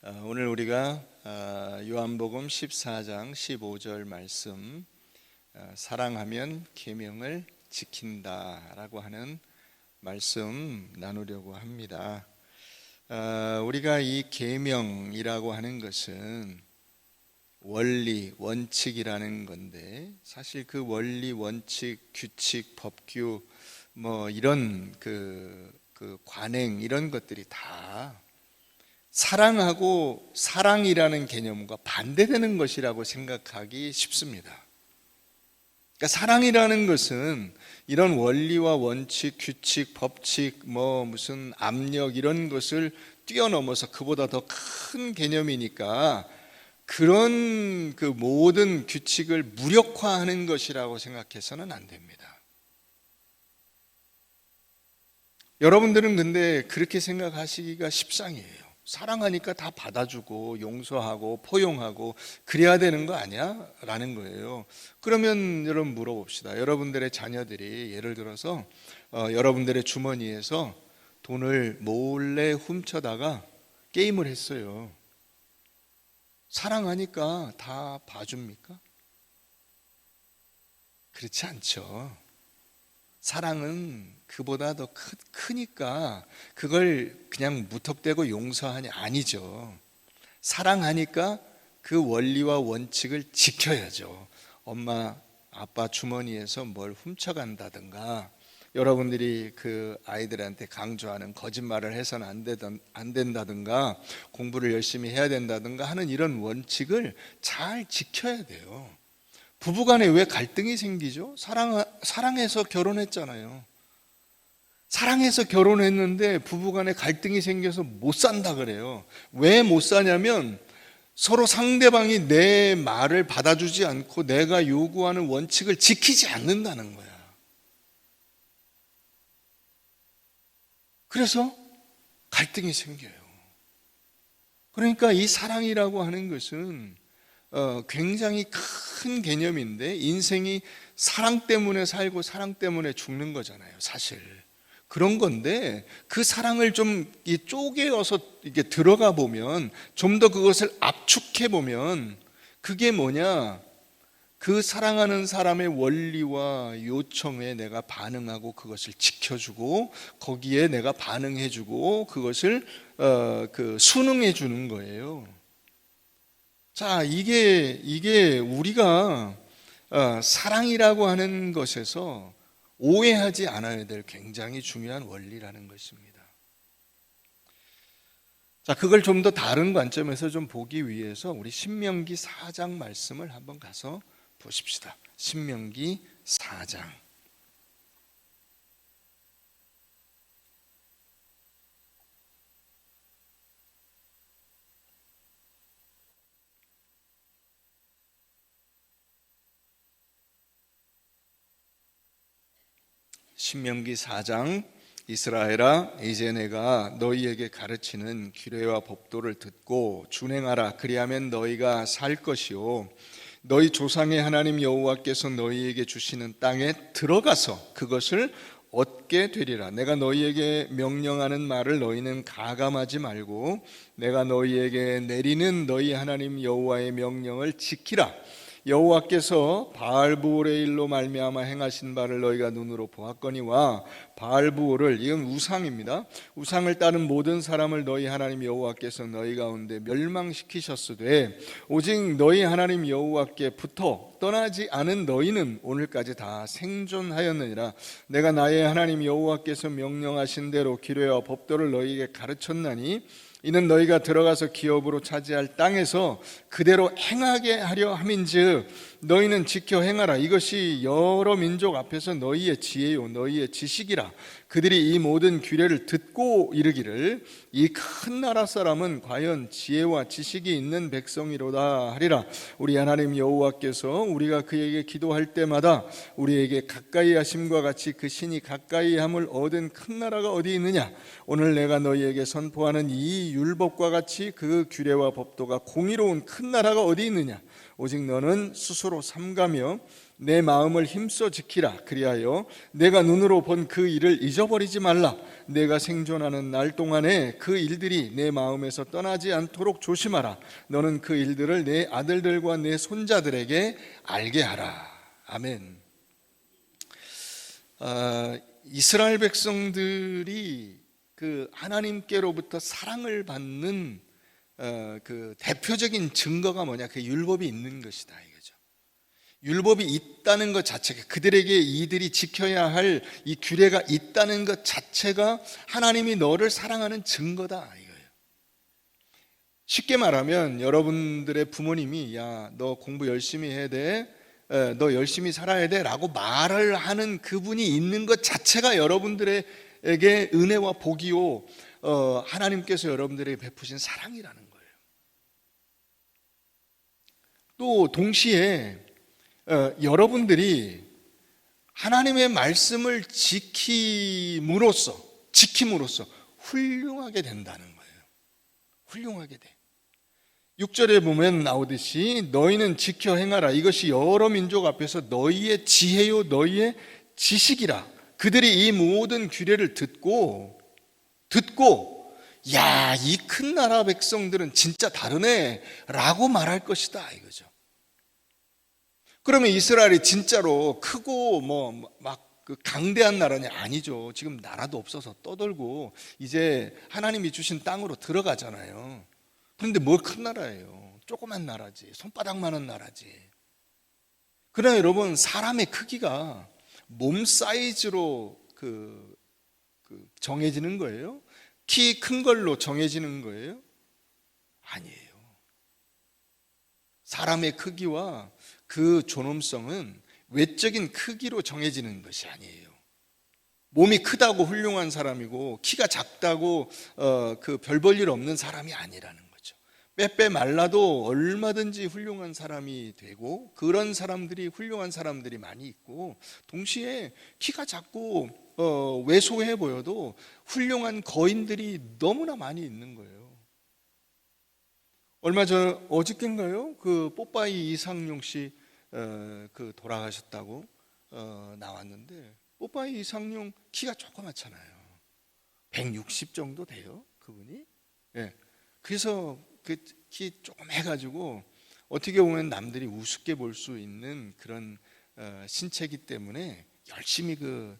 오늘 우리가 요한복음 14장 15절 말씀, 사랑하면 계명을 지킨다라고 하는 말씀 나누려고 합니다. 우리가 이 계명이라고 하는 것은 원리, 원칙이라는 건데, 사실 그 원리, 원칙, 규칙, 법규 이런 그 관행 이런 것들이 다 사랑하고 사랑이라는 개념과 반대되는 것이라고 생각하기 쉽습니다. 그러니까 사랑이라는 것은 이런 원리와 원칙, 규칙, 법칙, 무슨 압력 이런 것을 뛰어넘어서 그보다 더 큰 개념이니까 그런 그 모든 규칙을 무력화하는 것이라고 생각해서는 안 됩니다. 여러분들은 근데 그렇게 생각하시기가 십상이에요. 사랑하니까 다 받아주고 용서하고 포용하고 그래야 되는 거 아니야? 라는 거예요. 그러면 여러분 물어봅시다. 여러분들의 자녀들이 예를 들어서 여러분들의 주머니에서 돈을 몰래 훔쳐다가 게임을 했어요. 사랑하니까 다 봐줍니까? 그렇지 않죠. 사랑은 그보다 더 크니까 그걸 그냥 무턱대고 용서하니 아니죠. 사랑하니까 그 원리와 원칙을 지켜야죠. 엄마, 아빠 주머니에서 뭘 훔쳐간다든가, 여러분들이 그 아이들한테 강조하는 거짓말을 해서는 안 된다든가, 공부를 열심히 해야 된다든가 하는 이런 원칙을 잘 지켜야 돼요. 부부간에 왜 갈등이 생기죠? 사랑해서 결혼했잖아요. 사랑해서 결혼했는데 부부간에 갈등이 생겨서 못 산다 그래요. 왜 못 사냐면 서로 상대방이 내 말을 받아주지 않고 내가 요구하는 원칙을 지키지 않는다는 거야. 그래서 갈등이 생겨요. 그러니까 이 사랑이라고 하는 것은 굉장히 큰 개념인데, 인생이 사랑 때문에 살고 사랑 때문에 죽는 거잖아요, 사실. 그런 건데 그 사랑을 좀 쪼개어서 이게 들어가 보면, 좀 더 그것을 압축해 보면 그게 뭐냐? 그 사랑하는 사람의 원리와 요청에 내가 반응하고 그것을 지켜주고 거기에 내가 반응해주고 그것을 순응해 주는 거예요. 자, 이게 우리가 사랑이라고 하는 것에서 오해하지 않아야 될 굉장히 중요한 원리라는 것입니다. 자, 그걸 좀 더 다른 관점에서 좀 보기 위해서 우리 신명기 4장 말씀을 한번 가서 보십시다. 신명기 4장. 신명기 4장. 이스라엘아, 이제 내가 너희에게 가르치는 규례와 법도를 듣고 준행하라. 그리하면 너희가 살 것이요, 너희 조상의 하나님 여호와께서 너희에게 주시는 땅에 들어가서 그것을 얻게 되리라. 내가 너희에게 명령하는 말을 너희는 가감하지 말고 내가 너희에게 내리는 너희 하나님 여호와의 명령을 지키라. 여호와께서 바알브올의 일로 말미암아 행하신 바를 너희가 눈으로 보았거니와, 바알브올을, 이건 우상입니다. 우상을 따른 모든 사람을 너희 하나님 여호와께서 너희 가운데 멸망시키셨으되 오직 너희 하나님 여호와께부터 떠나지 않은 너희는 오늘까지 다 생존하였느니라. 내가 나의 하나님 여호와께서 명령하신 대로 규례와 법도를 너희에게 가르쳤나니 이는 너희가 들어가서 기업으로 차지할 땅에서 그대로 행하게 하려 함인즉 너희는 지켜 행하라. 이것이 여러 민족 앞에서 너희의 지혜요 너희의 지식이라. 그들이 이 모든 규례를 듣고 이르기를 이 큰 나라 사람은 과연 지혜와 지식이 있는 백성이로다 하리라. 우리 하나님 여호와께서 우리가 그에게 기도할 때마다 우리에게 가까이 하심과 같이 그 신이 가까이 함을 얻은 큰 나라가 어디 있느냐? 오늘 내가 너희에게 선포하는 이 율법과 같이 그 규례와 법도가 공의로운 큰 나라가 어디 있느냐? 오직 너는 스스로 삼가며 내 마음을 힘써 지키라. 그리하여 내가 눈으로 본 그 일을 잊어버리지 말라. 내가 생존하는 날 동안에 그 일들이 내 마음에서 떠나지 않도록 조심하라. 너는 그 일들을 내 아들들과 내 손자들에게 알게 하라. 아멘. 이스라엘 백성들이 그 하나님께로부터 사랑을 받는 그 대표적인 증거가 뭐냐? 그 율법이 있는 것이다 이거죠. 율법이 있다는 것 자체가, 그들에게 이들이 지켜야 할 이 규례가 있다는 것 자체가 하나님이 너를 사랑하는 증거다 이거예요. 쉽게 말하면 여러분들의 부모님이 야, 너 공부 열심히 해야 돼, 너 열심히 살아야 돼 라고 말을 하는 그분이 있는 것 자체가 여러분들에게 은혜와 복이요, 하나님께서 여러분들에게 베푸신 사랑이라는 거예요. 또 동시에 여러분들이 하나님의 말씀을 지킴으로써 훌륭하게 된다는 거예요. 훌륭하게 돼. 6절에 보면 나오듯이 너희는 지켜 행하라. 이것이 여러 민족 앞에서 너희의 지혜요 너희의 지식이라. 그들이 이 모든 규례를 듣고 야, 이 큰 나라 백성들은 진짜 다르네 라고 말할 것이다 이거죠. 그러면 이스라엘이 진짜로 크고 막 그 강대한 나라냐? 아니죠. 지금 나라도 없어서 떠돌고 이제 하나님이 주신 땅으로 들어가잖아요. 그런데 뭘 큰 나라예요? 조그만 나라지, 손바닥만한 나라지. 그러나 여러분, 사람의 크기가 몸 사이즈로 정해지는 거예요? 키 큰 걸로 정해지는 거예요? 아니에요. 사람의 크기와 그 존엄성은 외적인 크기로 정해지는 것이 아니에요. 몸이 크다고 훌륭한 사람이고 키가 작다고 그 별 볼 일 없는 사람이 아니라는 거죠. 빼빼 말라도 얼마든지 훌륭한 사람이 되고, 그런 사람들이 훌륭한 사람들이 많이 있고, 동시에 키가 작고 왜소해 보여도 훌륭한 거인들이 너무나 많이 있는 거예요. 얼마 전 어저께인가요? 그 뽀빠이 이상용 씨 그 돌아가셨다고 나왔는데, 뽀빠이 이상용 키가 조그맣잖아요. 160 정도 돼요, 그분이. 예. 그래서 그 키 조금 해가지고 어떻게 보면 남들이 우습게 볼 수 있는 그런 신체이기 때문에 열심히 그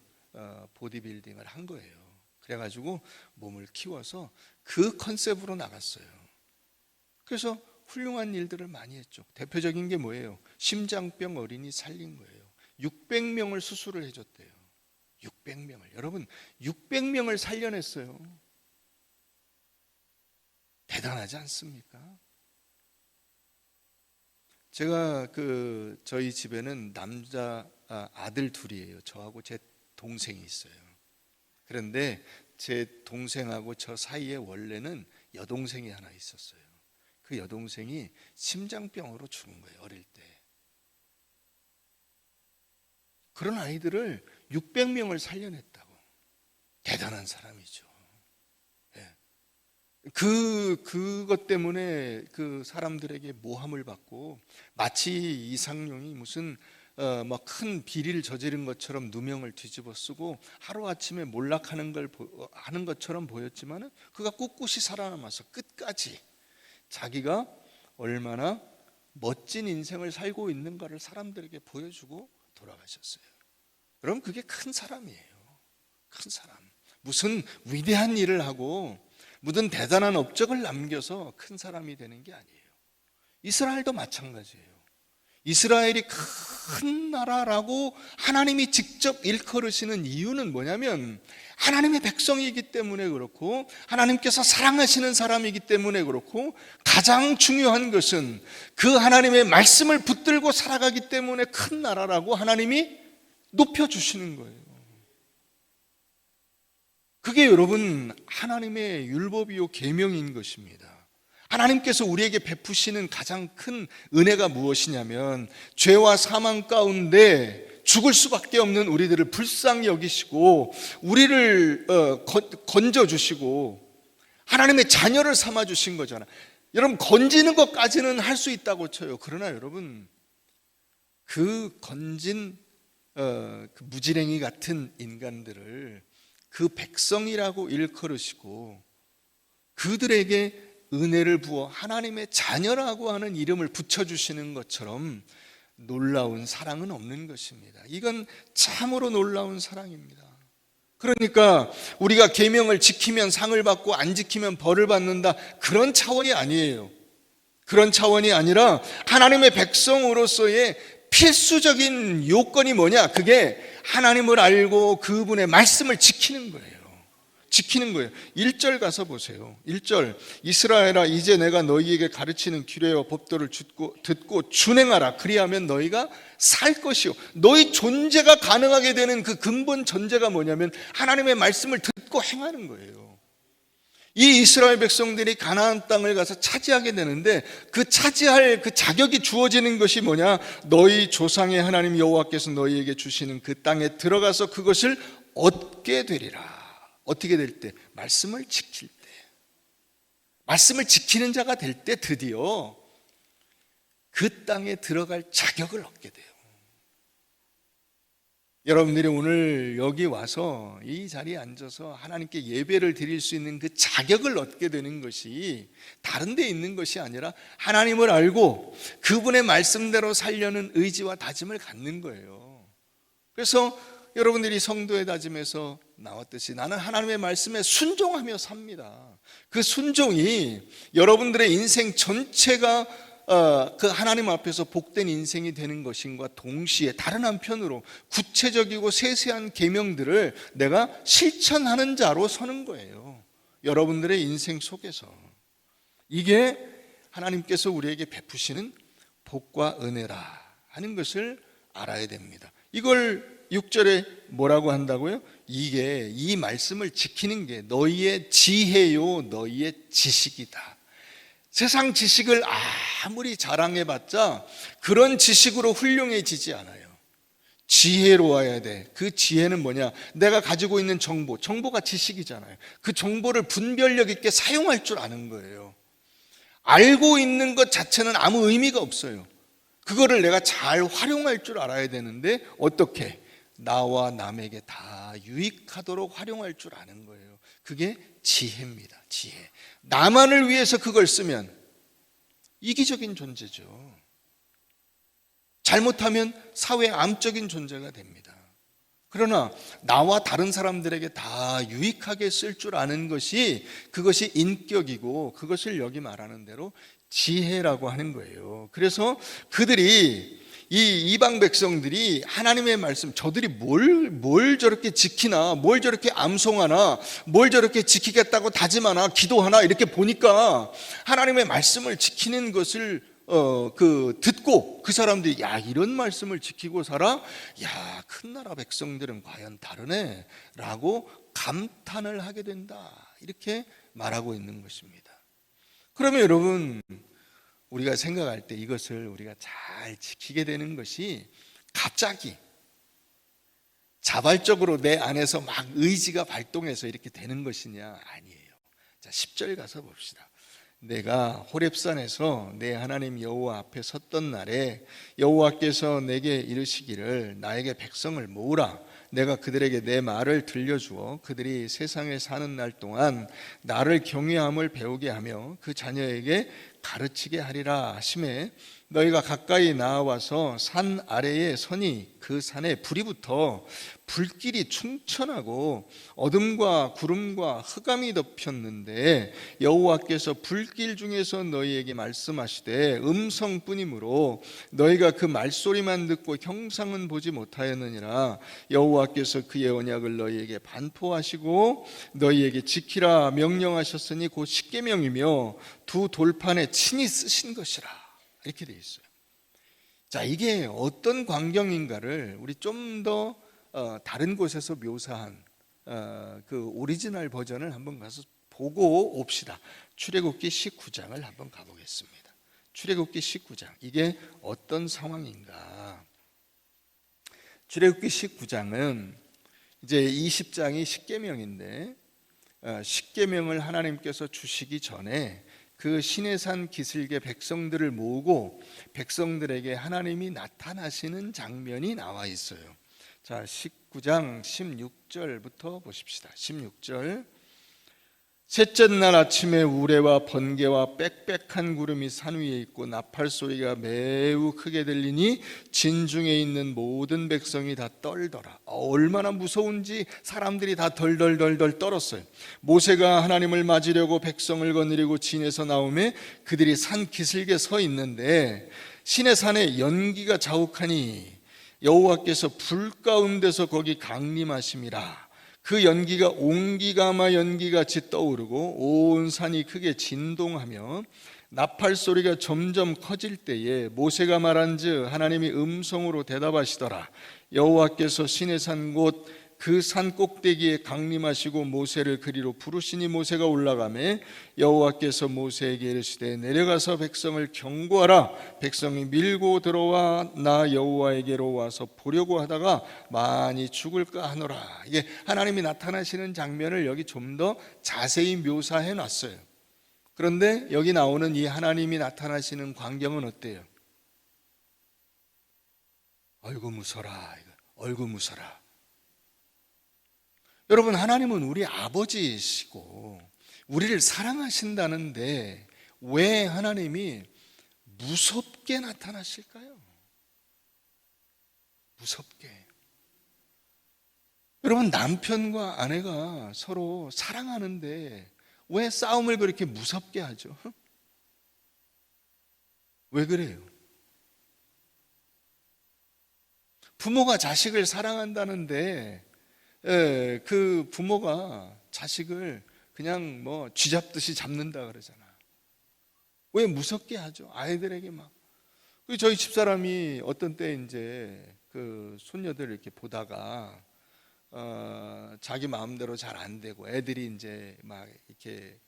보디빌딩을 한 거예요. 그래가지고 몸을 키워서 그 컨셉으로 나갔어요. 그래서 훌륭한 일들을 많이 했죠. 대표적인 게 뭐예요? 심장병 어린이 살린 거예요. 600명을 수술을 해줬대요. 600명을. 여러분, 600명을 살려냈어요. 대단하지 않습니까? 제가 저희 집에는 남자 아들 둘이에요. 저하고 제 동생이 있어요. 그런데 제 동생하고 저 사이에 원래는 여동생이 하나 있었어요. 그 여동생이 심장병으로 죽은 거예요, 어릴 때. 그런 아이들을 600명을 살려냈다고. 대단한 사람이죠. 예. 그것 때문에 그 사람들에게 모함을 받고, 마치 이상용이 무슨 막 큰 비리를 저지른 것처럼 누명을 뒤집어 쓰고 하루아침에 몰락하는 하는 것처럼 보였지만, 그가 꿋꿋이 살아남아서 끝까지 자기가 얼마나 멋진 인생을 살고 있는가를 사람들에게 보여주고 돌아가셨어요. 여러분, 그게 큰 사람이에요. 큰 사람. 무슨 위대한 일을 하고 무슨 대단한 업적을 남겨서 큰 사람이 되는 게 아니에요. 이스라엘도 마찬가지예요. 이스라엘이 큰 나라라고 하나님이 직접 일컬으시는 이유는 뭐냐면, 하나님의 백성이기 때문에 그렇고, 하나님께서 사랑하시는 사람이기 때문에 그렇고, 가장 중요한 것은 그 하나님의 말씀을 붙들고 살아가기 때문에 큰 나라라고 하나님이 높여주시는 거예요. 그게 여러분, 하나님의 율법이요 계명인 것입니다. 하나님께서 우리에게 베푸시는 가장 큰 은혜가 무엇이냐면, 죄와 사망 가운데 죽을 수밖에 없는 우리들을 불쌍히 여기시고 우리를 건져주시고 하나님의 자녀를 삼아주신 거잖아요. 여러분, 건지는 것까지는 할 수 있다고 쳐요. 그러나 여러분, 그 건진 그 무지랭이 같은 인간들을 그 백성이라고 일컬으시고 그들에게 은혜를 부어 하나님의 자녀라고 하는 이름을 붙여주시는 것처럼 놀라운 사랑은 없는 것입니다. 이건 참으로 놀라운 사랑입니다. 그러니까 우리가 계명을 지키면 상을 받고 안 지키면 벌을 받는다, 그런 차원이 아니에요. 그런 차원이 아니라 하나님의 백성으로서의 필수적인 요건이 뭐냐? 그게 하나님을 알고 그분의 말씀을 지키는 거예요. 지키는 거예요. 1절 가서 보세요. 1절, 이스라엘아 이제 내가 너희에게 가르치는 규례와 법도를 듣고 준행하라. 그리하면 너희가 살 것이요. 너희 존재가 가능하게 되는 그 근본 전제가 뭐냐면 하나님의 말씀을 듣고 행하는 거예요. 이 이스라엘 백성들이 가나안 땅을 가서 차지하게 되는데 그 차지할 그 자격이 주어지는 것이 뭐냐? 너희 조상의 하나님 여호와께서 너희에게 주시는 그 땅에 들어가서 그것을 얻게 되리라. 어떻게 될 때? 말씀을 지킬 때. 말씀을 지키는 자가 될 때 드디어 그 땅에 들어갈 자격을 얻게 돼요. 여러분들이 오늘 여기 와서 이 자리에 앉아서 하나님께 예배를 드릴 수 있는 그 자격을 얻게 되는 것이 다른 데 있는 것이 아니라 하나님을 알고 그분의 말씀대로 살려는 의지와 다짐을 갖는 거예요. 그래서 여러분들이 성도의 다짐에서 나왔듯이 나는 하나님의 말씀에 순종하며 삽니다. 그 순종이 여러분들의 인생 전체가 그 하나님 앞에서 복된 인생이 되는 것인과 동시에 다른 한편으로 구체적이고 세세한 계명들을 내가 실천하는 자로 서는 거예요. 여러분들의 인생 속에서. 이게 하나님께서 우리에게 베푸시는 복과 은혜라 하는 것을 알아야 됩니다. 이걸 6절에 뭐라고 한다고요? 이게 이 말씀을 지키는 게 너희의 지혜요 너희의 지식이다. 세상 지식을 아무리 자랑해봤자 그런 지식으로 훌륭해지지 않아요. 지혜로워야 돼. 그 지혜는 뭐냐? 내가 가지고 있는 정보가 지식이잖아요. 그 정보를 분별력 있게 사용할 줄 아는 거예요. 알고 있는 것 자체는 아무 의미가 없어요. 그거를 내가 잘 활용할 줄 알아야 되는데 어떻게? 나와 남에게 다 유익하도록 활용할 줄 아는 거예요. 그게 지혜입니다. 지혜. 나만을 위해서 그걸 쓰면 이기적인 존재죠. 잘못하면 사회의 암적인 존재가 됩니다. 그러나 나와 다른 사람들에게 다 유익하게 쓸 줄 아는 것이 그것이 인격이고 그것을 여기 말하는 대로 지혜라고 하는 거예요. 그래서 그들이 이 이방 백성들이 하나님의 말씀, 저들이 뭘 저렇게 지키나, 뭘 저렇게 암송하나, 뭘 저렇게 지키겠다고 다짐하나, 기도하나, 이렇게 보니까 하나님의 말씀을 지키는 것을 듣고 그 사람들이 야, 이런 말씀을 지키고 살아? 야, 큰 나라 백성들은 과연 다르네 라고 감탄을 하게 된다. 이렇게 말하고 있는 것입니다. 그러면 여러분, 우리가 생각할 때 이것을 우리가 잘 지키게 되는 것이 갑자기 자발적으로 내 안에서 막 의지가 발동해서 이렇게 되는 것이냐? 아니에요. 자, 10절 가서 봅시다. 내가 호렙산에서 내 하나님 여호와 앞에 섰던 날에 여호와께서 내게 이르시기를 나에게 백성을 모으라. 내가 그들에게 내 말을 들려주어 그들이 세상에 사는 날 동안 나를 경외함을 배우게 하며 그 자녀에게 가르치게 하리라 하시매 너희가 가까이 나와서 산 아래에 서니 그 산에 불이 붙어 불길이 충천하고 어둠과 구름과 흑암이 덮였는데 여호와께서 불길 중에서 너희에게 말씀하시되 음성뿐이므로 너희가 그 말소리만 듣고 형상은 보지 못하였느니라. 여호와께서 그의 언약을 너희에게 반포하시고 너희에게 지키라 명령하셨으니 곧 십계명이며 두 돌판에 친히 쓰신 것이라. 이렇게 되어 있어요. 자, 이게 어떤 광경인가를 우리 좀 더 다른 곳에서 묘사한 그 오리지널 버전을 한번 가서 보고 옵시다. 출애굽기 19장을 한번 가보겠습니다. 출애굽기 19장, 이게 어떤 상황인가? 출애굽기 19장은 이제 20장이 십계명인데 십계명을 하나님께서 주시기 전에 그 시내산 기슭에 백성들을 모으고 백성들에게 하나님이 나타나시는 장면이 나와 있어요. 자, 19장 16절부터 보십시다. 16절. 셋째 날 아침에 우레와 번개와 빽빽한 구름이 산 위에 있고 나팔 소리가 매우 크게 들리니 진중에 있는 모든 백성이 다 떨더라. 얼마나 무서운지 사람들이 다 덜덜덜덜 떨었어요. 모세가 하나님을 맞으려고 백성을 거느리고 진에서 나오매 그들이 산 기슭에 서 있는데 시내산에 연기가 자욱하니 여호와께서 불 가운데서 거기 강림하심이라. 그 연기가 옹기가마 연기같이 떠오르고 온 산이 크게 진동하며 나팔 소리가 점점 커질 때에 모세가 말한즉 하나님이 음성으로 대답하시더라. 여호와께서 시내산 곧 그 산 꼭대기에 강림하시고 모세를 그리로 부르시니 모세가 올라가매 여호와께서 모세에게 이르시되 내려가서 백성을 경고하라. 백성이 밀고 들어와 나 여호와에게로 와서 보려고 하다가 많이 죽을까 하노라. 이게 하나님이 나타나시는 장면을 여기 좀 더 자세히 묘사해 놨어요. 그런데 여기 나오는 이 하나님이 나타나시는 광경은 어때요? 어이구 무서라, 어이구 무서라. 여러분, 하나님은 우리 아버지이시고 우리를 사랑하신다는데 왜 하나님이 무섭게 나타나실까요? 무섭게. 여러분, 남편과 아내가 서로 사랑하는데 왜 싸움을 그렇게 무섭게 하죠? 왜 그래요? 부모가 자식을 사랑한다는데 그 부모가 자식을 그냥 뭐 쥐잡듯이 잡는다 그러잖아. 왜 무섭게 하죠? 아이들에게 막. 저희 집사람이 어떤 때 이제 그 손녀들 이렇게 보다가 자기 마음대로 잘 안 되고 애들이 이제 막 이렇게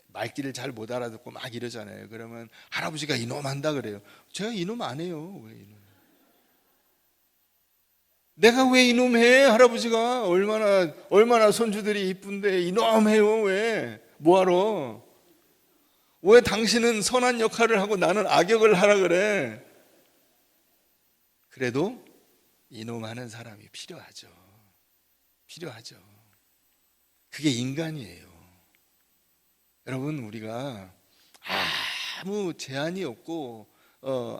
말귀를 잘 못 알아듣고 막 이러잖아요. 그러면 할아버지가 이놈 한다 그래요. 제가 이놈 안 해요. 왜 이놈? 내가 왜 이놈 해? 할아버지가 얼마나 손주들이 이쁜데 이놈 해요? 왜? 뭐하러? 왜 당신은 선한 역할을 하고 나는 악역을 하라 그래? 그래도 이놈 하는 사람이 필요하죠. 필요하죠. 그게 인간이에요. 여러분, 우리가 아무 제한이 없고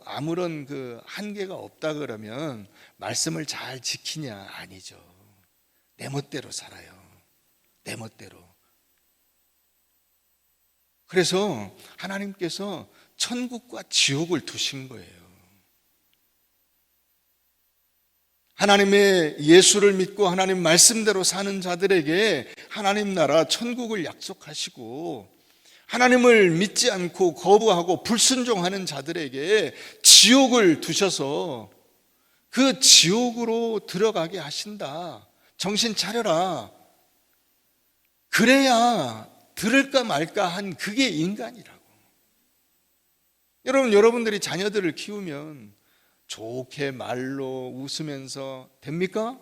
아무런 그 한계가 없다 그러면 말씀을 잘 지키냐? 아니죠. 내 멋대로 살아요. 내 멋대로. 그래서 하나님께서 천국과 지옥을 두신 거예요. 하나님의 예수를 믿고 하나님 말씀대로 사는 자들에게 하나님 나라 천국을 약속하시고 하나님을 믿지 않고 거부하고 불순종하는 자들에게 지옥을 두셔서 그 지옥으로 들어가게 하신다. 정신 차려라. 그래야 들을까 말까 한 그게 인간이라고. 여러분들이 자녀들을 키우면 좋게 말로 웃으면서 됩니까?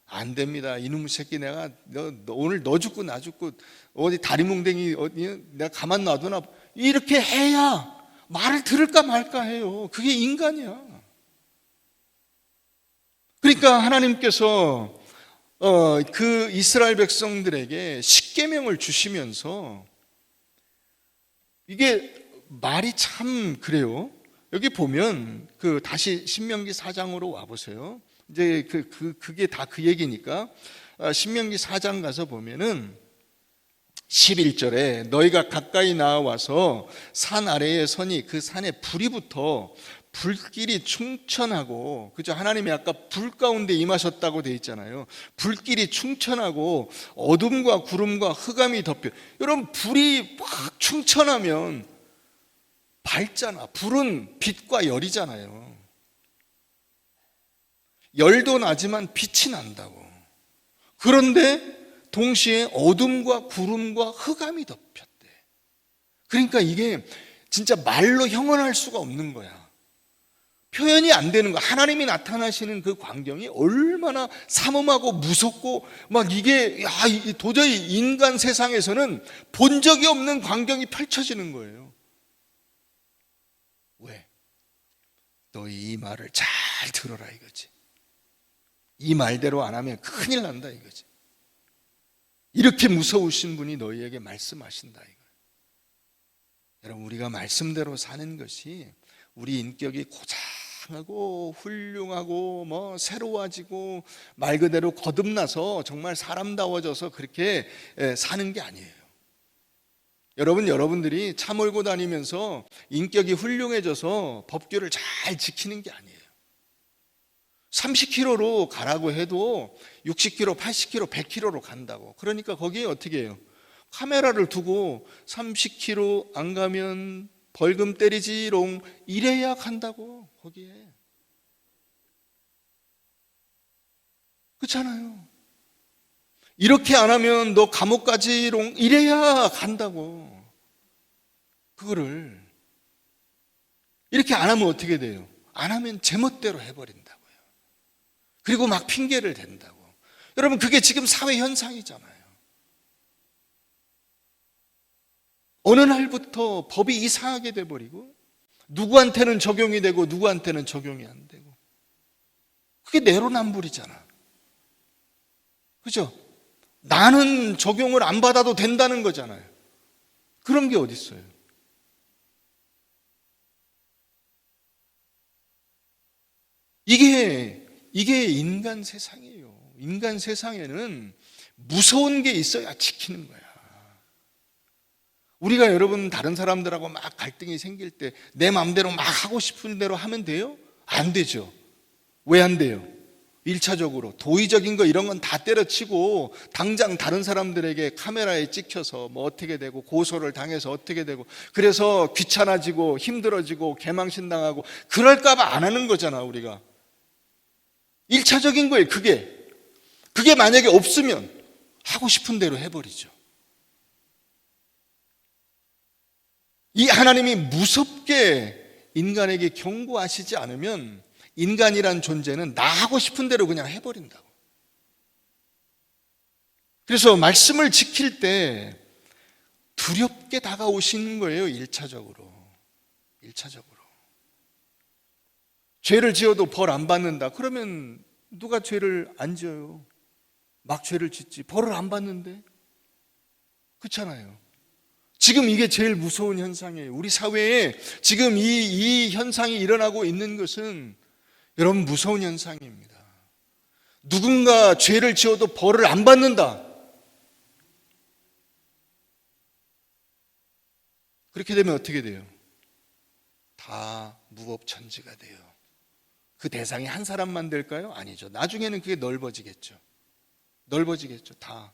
안 됩니다. 이놈의 새끼 내가 너 오늘 너 죽고 나 죽고 어디 다리뭉댕이 어디 내가 가만 놔두나 이렇게 해야 말을 들을까 말까 해요. 그게 인간이야. 그러니까 하나님께서 그 이스라엘 백성들에게 십계명을 주시면서 이게 말이 참 그래요. 여기 보면 다시 신명기 4장으로 와 보세요. 이제 그게 다 그 얘기니까 신명기 4장 가서 보면은 11절에 너희가 가까이 나와서 산 아래에 서니 그 산에 불이 붙어 불길이 충천하고, 그죠? 하나님이 아까 불 가운데 임하셨다고 돼 있잖아요. 불길이 충천하고 어둠과 구름과 흑암이 덮여. 여러분, 불이 막 충천하면 밝잖아. 불은 빛과 열이잖아요. 열도 나지만 빛이 난다고. 그런데 동시에 어둠과 구름과 흑암이 덮였대. 그러니까 이게 진짜 말로 형언할 수가 없는 거야. 표현이 안 되는 거. 하나님이 나타나시는 그 광경이 얼마나 삼엄하고 무섭고 막 이게 도저히 인간 세상에서는 본 적이 없는 광경이 펼쳐지는 거예요. 왜? 너희 이 말을 잘 들어라 이거지. 이 말대로 안 하면 큰일 난다 이거지. 이렇게 무서우신 분이 너희에게 말씀하신다 이거예요. 여러분, 우리가 말씀대로 사는 것이 우리 인격이 고장하고 훌륭하고 새로워지고 말 그대로 거듭나서 정말 사람다워져서 그렇게 사는 게 아니에요. 여러분들이 차 몰고 다니면서 인격이 훌륭해져서 법규를 잘 지키는 게 아니에요. 30km로 가라고 해도 60km, 80km, 100km로 간다고. 그러니까 거기에 어떻게 해요? 카메라를 두고 30km 안 가면 벌금 때리지롱 이래야 간다고. 거기에 그렇잖아요. 이렇게 안 하면 너 감옥 가지롱 이래야 간다고. 그거를 이렇게 안 하면 어떻게 돼요? 안 하면 제멋대로 해버린다고요. 그리고 막 핑계를 댄다고. 여러분, 그게 지금 사회 현상이잖아요. 어느 날부터 법이 이상하게 돼버리고 누구한테는 적용이 되고 누구한테는 적용이 안 되고, 그게 내로남불이잖아. 그죠? 나는 적용을 안 받아도 된다는 거잖아요. 그런 게 어디 있어요? 이게 인간 세상이에요. 인간 세상에는 무서운 게 있어야 지키는 거야. 우리가 여러분 다른 사람들하고 막 갈등이 생길 때 내 마음대로 막 하고 싶은 대로 하면 돼요? 안 되죠. 왜 안 돼요? 1차적으로 도의적인 거 이런 건 다 때려치고 당장 다른 사람들에게 카메라에 찍혀서 어떻게 되고 고소를 당해서 어떻게 되고, 그래서 귀찮아지고 힘들어지고 개망신당하고 그럴까 봐 안 하는 거잖아. 우리가 1차적인 거예요. 그게 만약에 없으면 하고 싶은 대로 해버리죠. 이 하나님이 무섭게 인간에게 경고하시지 않으면 인간이란 존재는 나 하고 싶은 대로 그냥 해버린다고. 그래서 말씀을 지킬 때 두렵게 다가오시는 거예요. 1차적으로. 죄를 지어도 벌 안 받는다. 그러면 누가 죄를 안 지어요? 막 죄를 짓지. 벌을 안 받는데. 그렇잖아요. 지금 이게 제일 무서운 현상이에요. 우리 사회에 지금 이 현상이 일어나고 있는 것은 여러분 무서운 현상입니다. 누군가 죄를 지어도 벌을 안 받는다. 그렇게 되면 어떻게 돼요? 다 무법천지가 돼요. 그 대상이 한 사람만 될까요? 아니죠. 나중에는 그게 넓어지겠죠. 다.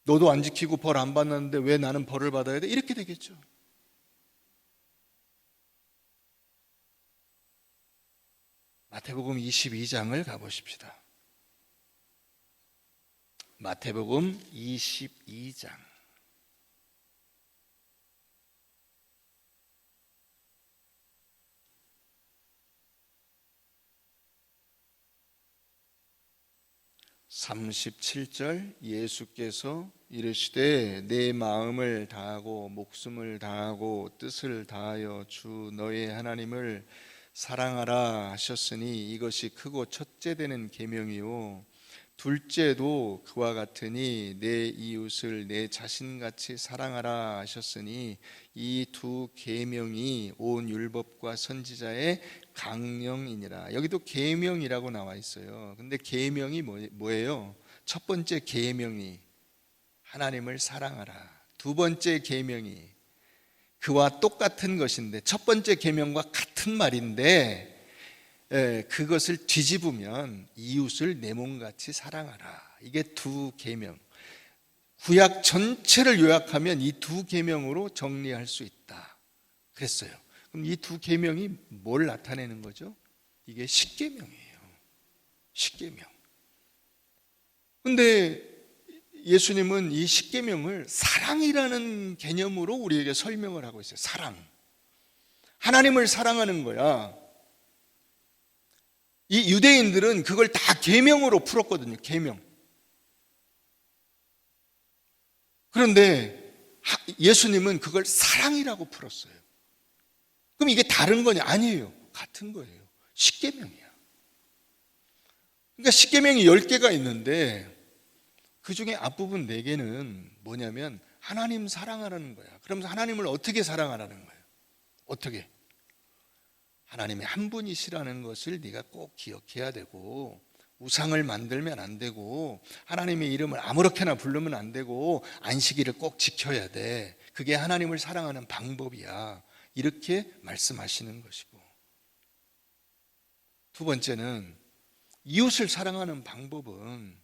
너도 안 지키고 벌 안 받는데 왜 나는 벌을 받아야 돼? 이렇게 되겠죠. 마태복음 22장을 가보십시다. 마태복음 22장. (37절) 예수께서 이르시되 내 마음을 다하고 목숨을 다하고 뜻을 다하여 주 너의 하나님을 사랑하라 하셨으니 이것이 크고 첫째 되는 계명이요 둘째도 그와 같으니 내 이웃을 내 자신같이 사랑하라 하셨으니 이 두 계명이 온 율법과 선지자의 강령이니라. 여기도 계명이라고 나와 있어요. 근데 계명이 뭐예요? 첫 번째 계명이 하나님을 사랑하라. 두 번째 계명이 그와 똑같은 것인데, 첫 번째 계명과 같은 말인데 그것을 뒤집으면 이웃을 내 몸같이 사랑하라. 이게 두 계명. 구약 전체를 요약하면 이 두 계명으로 정리할 수 있다 그랬어요. 그럼 이 두 계명이 뭘 나타내는 거죠? 이게 십계명이에요. 십계명. 근데 예수님은 이 십계명을 사랑이라는 개념으로 우리에게 설명을 하고 있어요. 사랑. 하나님을 사랑하는 거야. 이 유대인들은 그걸 다 계명으로 풀었거든요. 계명. 그런데 예수님은 그걸 사랑이라고 풀었어요. 그럼 이게 다른 거냐? 아니에요. 같은 거예요. 십계명이야. 그러니까 십계명이 10개가 있는데 그중에 앞부분 4개는 뭐냐면 하나님 사랑하라는 거야. 그러면서 하나님을 어떻게 사랑하라는 거예요? 어떻게? 하나님이 한 분이시라는 것을 네가 꼭 기억해야 되고, 우상을 만들면 안 되고, 하나님의 이름을 아무렇게나 부르면 안 되고, 안식일을 꼭 지켜야 돼. 그게 하나님을 사랑하는 방법이야. 이렇게 말씀하시는 것이고, 두 번째는 이웃을 사랑하는 방법은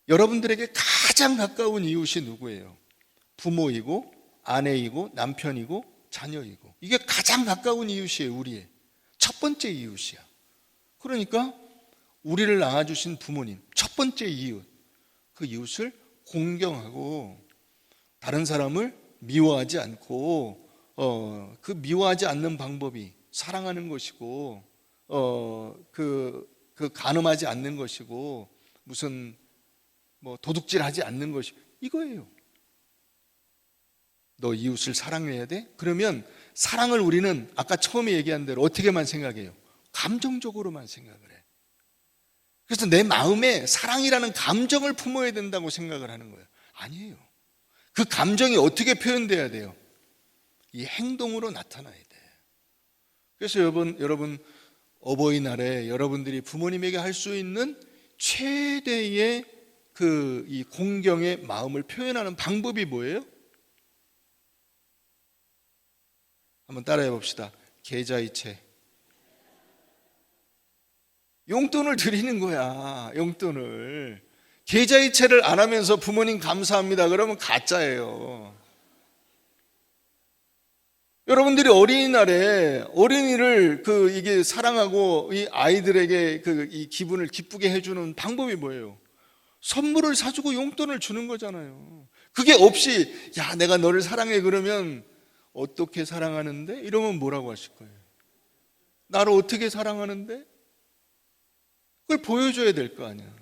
여러분들에게 가장 가까운 이웃이 누구예요? 부모이고 아내이고 남편이고 자녀이고, 이게 가장 가까운 이웃이에요. 우리의 첫 번째 이웃이야. 그러니까 우리를 낳아주신 부모님, 첫 번째 이웃, 그 이웃을 공경하고 다른 사람을 미워하지 않고, 그 미워하지 않는 방법이 사랑하는 것이고, 그 간음하지 않는 것이고, 무슨 뭐 도둑질하지 않는 것이, 이거예요. 너 이웃을 사랑해야 돼? 그러면 사랑을 우리는 아까 처음에 얘기한 대로 어떻게만 생각해요? 감정적으로만 생각을 해. 그래서 내 마음에 사랑이라는 감정을 품어야 된다고 생각을 하는 거예요. 아니에요. 그 감정이 어떻게 표현돼야 돼요? 이 행동으로 나타나야 돼. 그래서 여러분 어버이날에 여러분들이 부모님에게 할 수 있는 최대의 이 공경의 마음을 표현하는 방법이 뭐예요? 한번 따라해 봅시다. 계좌이체. 용돈을 드리는 거야. 용돈을. 계좌이체를 안 하면서 부모님 감사합니다 그러면 가짜예요. 여러분들이 어린이날에 어린이를 이게 사랑하고 이 아이들에게 이 기분을 기쁘게 해주는 방법이 뭐예요? 선물을 사주고 용돈을 주는 거잖아요. 그게 없이 야 내가 너를 사랑해 그러면 어떻게 사랑하는데? 이러면 뭐라고 하실 거예요? 나를 어떻게 사랑하는데? 그걸 보여줘야 될 거 아니야.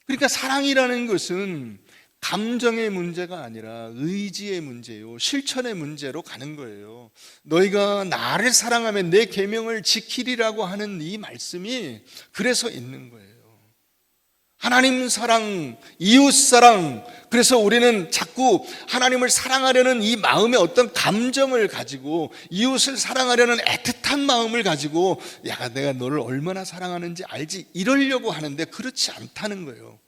그러니까 사랑이라는 것은 감정의 문제가 아니라 의지의 문제요, 실천의 문제로 가는 거예요. 너희가 나를 사랑하면 내 계명을 지키리라고 하는 이 말씀이 그래서 있는 거예요. 하나님 사랑, 이웃 사랑. 그래서 우리는 자꾸 하나님을 사랑하려는 이 마음의 어떤 감정을 가지고, 이웃을 사랑하려는 애틋한 마음을 가지고, 야 내가 너를 얼마나 사랑하는지 알지, 이러려고 하는데 그렇지 않다는 거예요.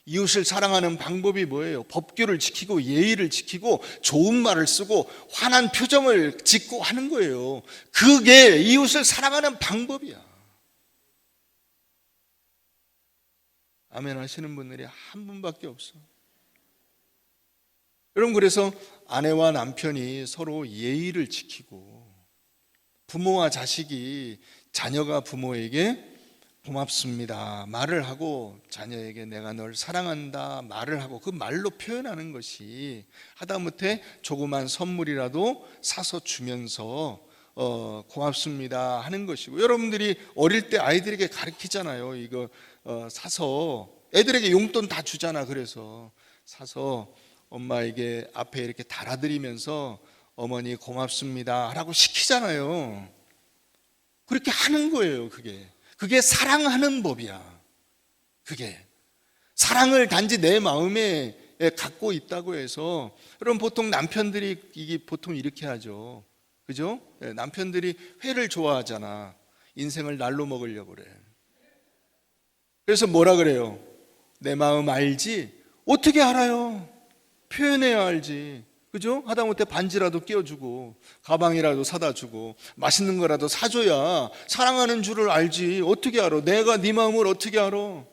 이웃을 사랑하는 방법이 뭐예요? 법규를 지키고 예의를 지키고 좋은 말을 쓰고 환한 표정을 짓고 하는 거예요. 그게 이웃을 사랑하는 방법이야. 아멘 하시는 분들이 한 분밖에 없어. 여러분, 그래서 아내와 남편이 서로 예의를 지키고, 부모와 자식이 자녀가 부모에게 고맙습니다 말을 하고, 자녀에게 내가 널 사랑한다 말을 하고, 그 말로 표현하는 것이 하다못해 조그만 선물이라도 사서 주면서 고맙습니다 하는 것이고, 여러분들이 어릴 때 아이들에게 가르치잖아요. 이거 사서 애들에게 용돈 다 주잖아. 그래서 사서 엄마에게 앞에 이렇게 달아드리면서 어머니 고맙습니다 하라고 시키잖아요. 그렇게 하는 거예요. 그게 사랑하는 법이야. 그게 사랑을 단지 내 마음에 갖고 있다고 해서, 여러분 보통 남편들이 이게 보통 이렇게 하죠. 그죠? 남편들이 회를 좋아하잖아. 인생을 날로 먹으려고 그래. 그래서 뭐라 그래요? 내 마음 알지? 어떻게 알아요? 표현해야 알지. 그죠? 하다못해 반지라도 끼워주고 가방이라도 사다 주고 맛있는 거라도 사줘야 사랑하는 줄을 알지. 어떻게 알아? 내가 네 마음을 어떻게 알아?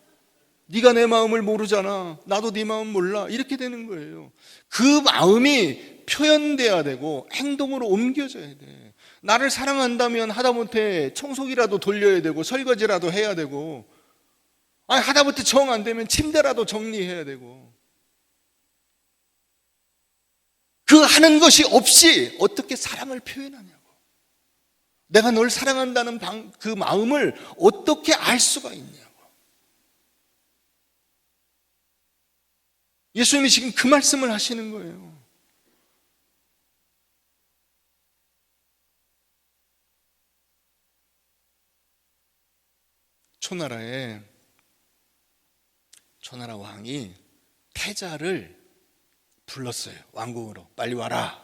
네가 내 마음을 모르잖아. 나도 네 마음 몰라. 이렇게 되는 거예요. 그 마음이 표현돼야 되고 행동으로 옮겨져야 돼. 나를 사랑한다면 하다못해 청소기라도 돌려야 되고 설거지라도 해야 되고, 아니 하다못해 정 안 되면 침대라도 정리해야 되고, 그 하는 것이 없이 어떻게 사랑을 표현하냐고. 내가 널 사랑한다는 그 마음을 어떻게 알 수가 있냐고. 예수님이 지금 그 말씀을 하시는 거예요. 초나라 왕이 태자를 불렀어요. 왕궁으로 빨리 와라.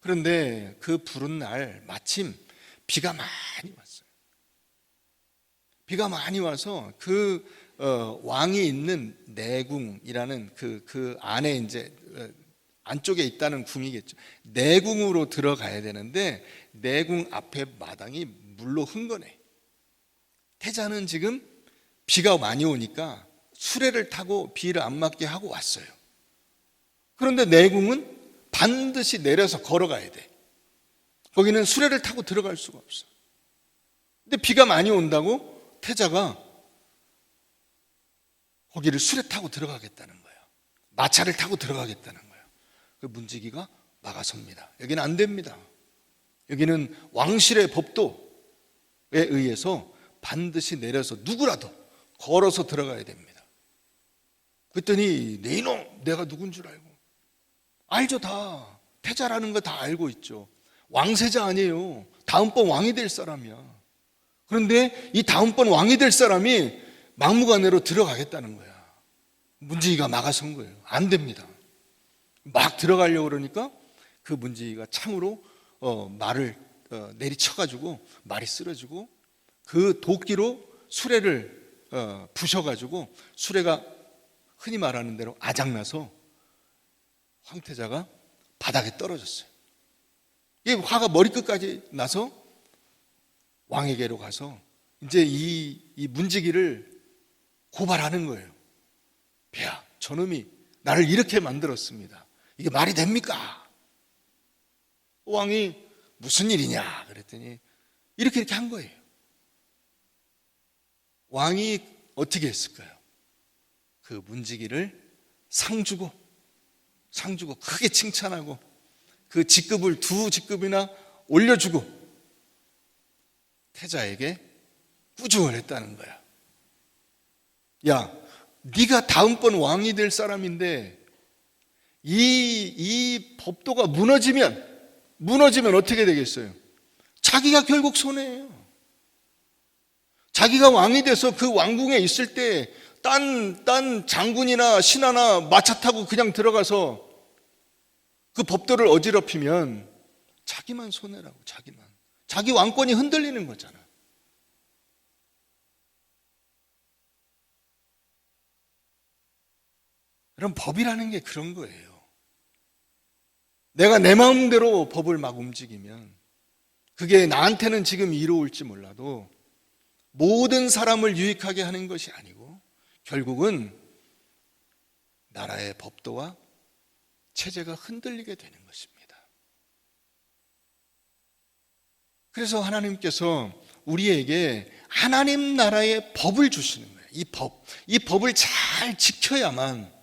그런데 그 부른 날 마침 비가 많이 왔어요. 비가 많이 와서 그 왕이 있는 내궁이라는 그 안에 이제 안쪽에 있다는 궁이겠죠. 내궁으로 들어가야 되는데 내궁 앞에 마당이 물로 흥건해. 태자는 지금 비가 많이 오니까 수레를 타고 비를 안 맞게 하고 왔어요. 그런데 내궁은 반드시 내려서 걸어가야 돼. 거기는 수레를 타고 들어갈 수가 없어. 근데 비가 많이 온다고 태자가 거기를 수레 타고 들어가겠다는 거예요. 마차를 타고 들어가겠다는 거예요. 그 문지기가 막아섭니다. 여기는 안 됩니다. 여기는 왕실의 법도에 의해서 반드시 내려서 누구라도 걸어서 들어가야 됩니다. 그랬더니 네 이놈, 내가 누군 줄 알고. 알죠, 다. 태자라는 거 다 알고 있죠. 왕세자 아니에요. 다음번 왕이 될 사람이야. 그런데 이 다음번 왕이 될 사람이 막무가내로 들어가겠다는 거야. 문지기가 막아선 거예요. 안 됩니다. 막 들어가려고 그러니까 그 문지기가 창으로 말을 내리쳐가지고 말이 쓰러지고 그 도끼로 수레를 부셔가지고 수레가 흔히 말하는 대로 아작나서 황태자가 바닥에 떨어졌어요. 이 화가 머리끝까지 나서 왕에게로 가서 이제 이 문지기를 고발하는 거예요. 폐하, 저놈이 나를 이렇게 만들었습니다. 이게 말이 됩니까? 왕이 무슨 일이냐 그랬더니 이렇게 한 거예요. 왕이 어떻게 했을까요? 그 문지기를 상 주고 크게 칭찬하고 그 직급을 2직급이나 올려주고 태자에게 꾸중을 했다는 거야. 야, 네가 다음번 왕이 될 사람인데 이 법도가 무너지면 어떻게 되겠어요? 자기가 결국 손해예요. 자기가 왕이 돼서 그 왕궁에 있을 때 딴 장군이나 신하나 마차 타고 그냥 들어가서 그 법도를 어지럽히면 자기만 손해라고. 자기 왕권이 흔들리는 거잖아. 그럼 법이라는 게 그런 거예요. 내가 내 마음대로 법을 막 움직이면 그게 나한테는 지금 이로울지 몰라도 모든 사람을 유익하게 하는 것이 아니고 결국은 나라의 법도와 체제가 흔들리게 되는 것입니다. 그래서 하나님께서 우리에게 하나님 나라의 법을 주시는 거예요. 이 법을 잘 지켜야만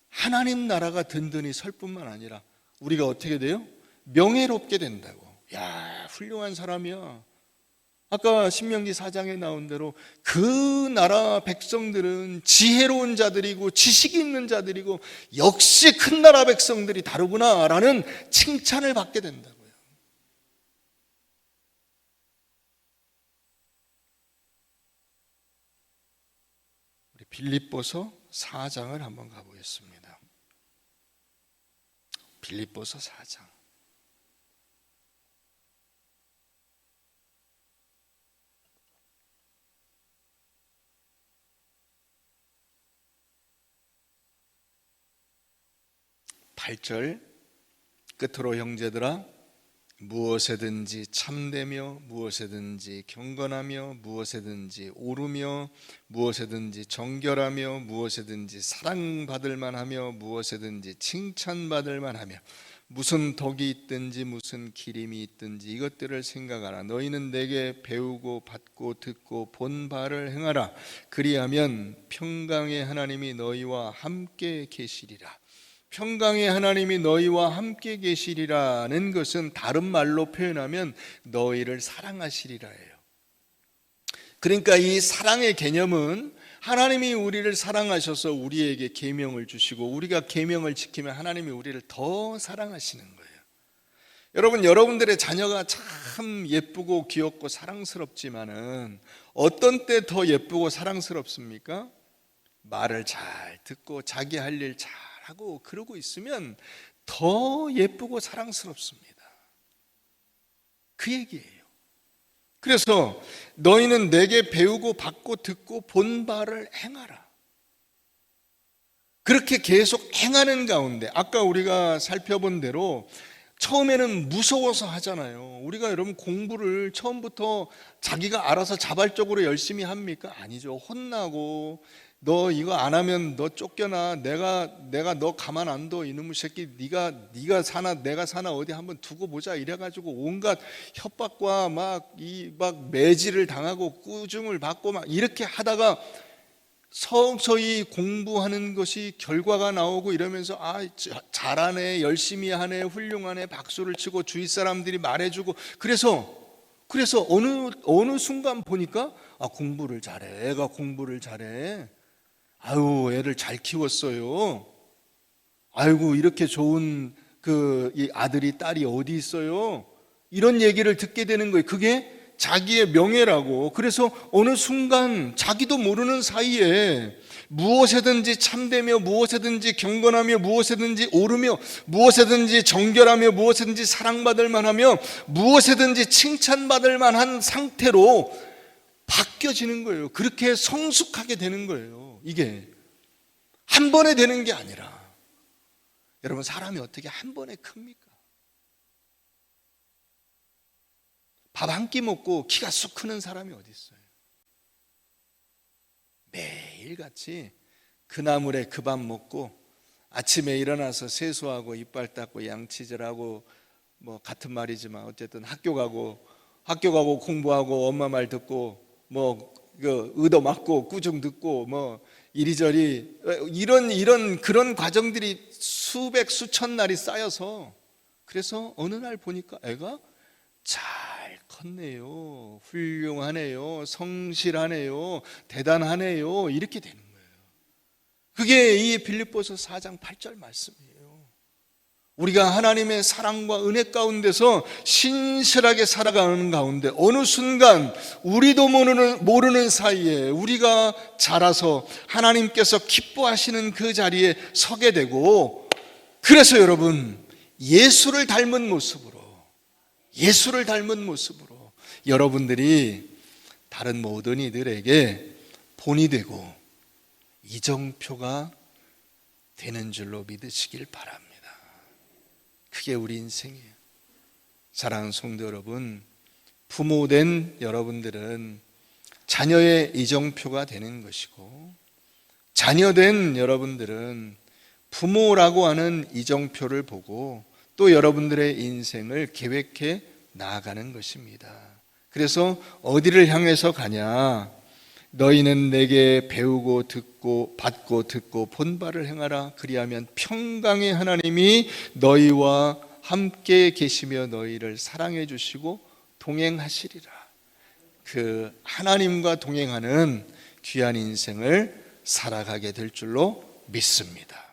하나님 나라가 든든히 설 뿐만 아니라 우리가 어떻게 돼요? 명예롭게 된다고. 야, 훌륭한 사람이야. 아까 신명기 4장에 나온 대로 그 나라 백성들은 지혜로운 자들이고 지식이 있는 자들이고 역시 큰 나라 백성들이 다르구나라는 칭찬을 받게 된다고요. 우리 빌립보서 4장을 한번 가보겠습니다. 빌립보서 4장. (8절) 끝으로 형제들아 무엇에든지 참되며 무엇에든지 경건하며 무엇에든지 옳으며 무엇에든지 정결하며 무엇에든지 사랑받을 만하며 무엇에든지 칭찬받을 만하며 무슨 덕이 있든지 무슨 기림이 있든지 이것들을 생각하라. 너희는 내게 배우고 받고 듣고 본 바를 행하라. 그리하면 평강의 하나님이 너희와 함께 계시리라. 평강의 하나님이 너희와 함께 계시리라는 것은 다른 말로 표현하면 너희를 사랑하시리라예요. 그러니까 이 사랑의 개념은 하나님이 우리를 사랑하셔서 우리에게 계명을 주시고 우리가 계명을 지키면 하나님이 우리를 더 사랑하시는 거예요. 여러분, 여러분들의 자녀가 참 예쁘고 귀엽고 사랑스럽지만은 어떤 때 더 예쁘고 사랑스럽습니까? 말을 잘 듣고 자기 할 일 잘하고 그러고 있으면 더 예쁘고 사랑스럽습니다. 그 얘기예요. 그래서 너희는 내게 배우고 받고 듣고 본 바를 행하라. 그렇게 계속 행하는 가운데 아까 우리가 살펴본 대로 처음에는 무서워서 하잖아요. 우리가 여러분 공부를 처음부터 자기가 알아서 자발적으로 열심히 합니까? 아니죠. 혼나고 너 이거 안 하면 너 쫓겨나. 내가 너 가만 안 둬. 이놈의 새끼 네가 사나 내가 사나 어디 한번 두고 보자 이래가지고 온갖 협박과 막 매질을 당하고 꾸중을 받고 막 이렇게 하다가 서서히 공부하는 것이 결과가 나오고 이러면서 잘하네, 열심히 하네, 훌륭하네 박수를 치고 주위 사람들이 말해주고 그래서 어느 순간 보니까 공부를 잘해. 애가 공부를 잘해. 아유, 애를 잘 키웠어요. 아이고, 이렇게 좋은 이 아들이 딸이 어디 있어요? 이런 얘기를 듣게 되는 거예요. 그게 자기의 명예라고. 그래서 어느 순간 자기도 모르는 사이에 무엇에든지 참되며 무엇에든지 경건하며 무엇에든지 옳으며 무엇에든지 정결하며 무엇에든지 사랑받을 만하며 무엇에든지 칭찬받을 만한 상태로 바뀌어지는 거예요. 그렇게 성숙하게 되는 거예요. 이게 한 번에 되는 게 아니라, 여러분, 사람이 어떻게 한 번에 큽니까? 밥 한 끼 먹고 키가 쑥 크는 사람이 어디 있어요? 매일같이 그 나물에 그 밥 먹고 아침에 일어나서 세수하고 이빨 닦고 양치질하고 뭐 같은 말이지만 어쨌든 학교 가고 공부하고 엄마 말 듣고 뭐 의도 맞고 꾸중 듣고 뭐 이리저리 이런 그런 과정들이 수백 수천 날이 쌓여서 그래서 어느 날 보니까 애가 잘 컸네요, 훌륭하네요, 성실하네요, 대단하네요 이렇게 되는 거예요. 그게 이 빌립보서 4장 8절 말씀이에요. 우리가 하나님의 사랑과 은혜 가운데서 신실하게 살아가는 가운데 어느 순간 우리도 모르는 사이에 우리가 자라서 하나님께서 기뻐하시는 그 자리에 서게 되고, 그래서 여러분 예수를 닮은 모습으로 여러분들이 다른 모든 이들에게 본이 되고 이정표가 되는 줄로 믿으시길 바랍니다. 그게 우리 인생이에요. 사랑하는 성도 여러분, 부모된 여러분들은 자녀의 이정표가 되는 것이고, 자녀된 여러분들은 부모라고 하는 이정표를 보고 또 여러분들의 인생을 계획해 나아가는 것입니다. 그래서 어디를 향해서 가냐? 너희는 내게 배우고 듣고 받고 듣고 본 바를 행하라. 그리하면 평강의 하나님이 너희와 함께 계시며 너희를 사랑해 주시고 동행하시리라. 그 하나님과 동행하는 귀한 인생을 살아가게 될 줄로 믿습니다.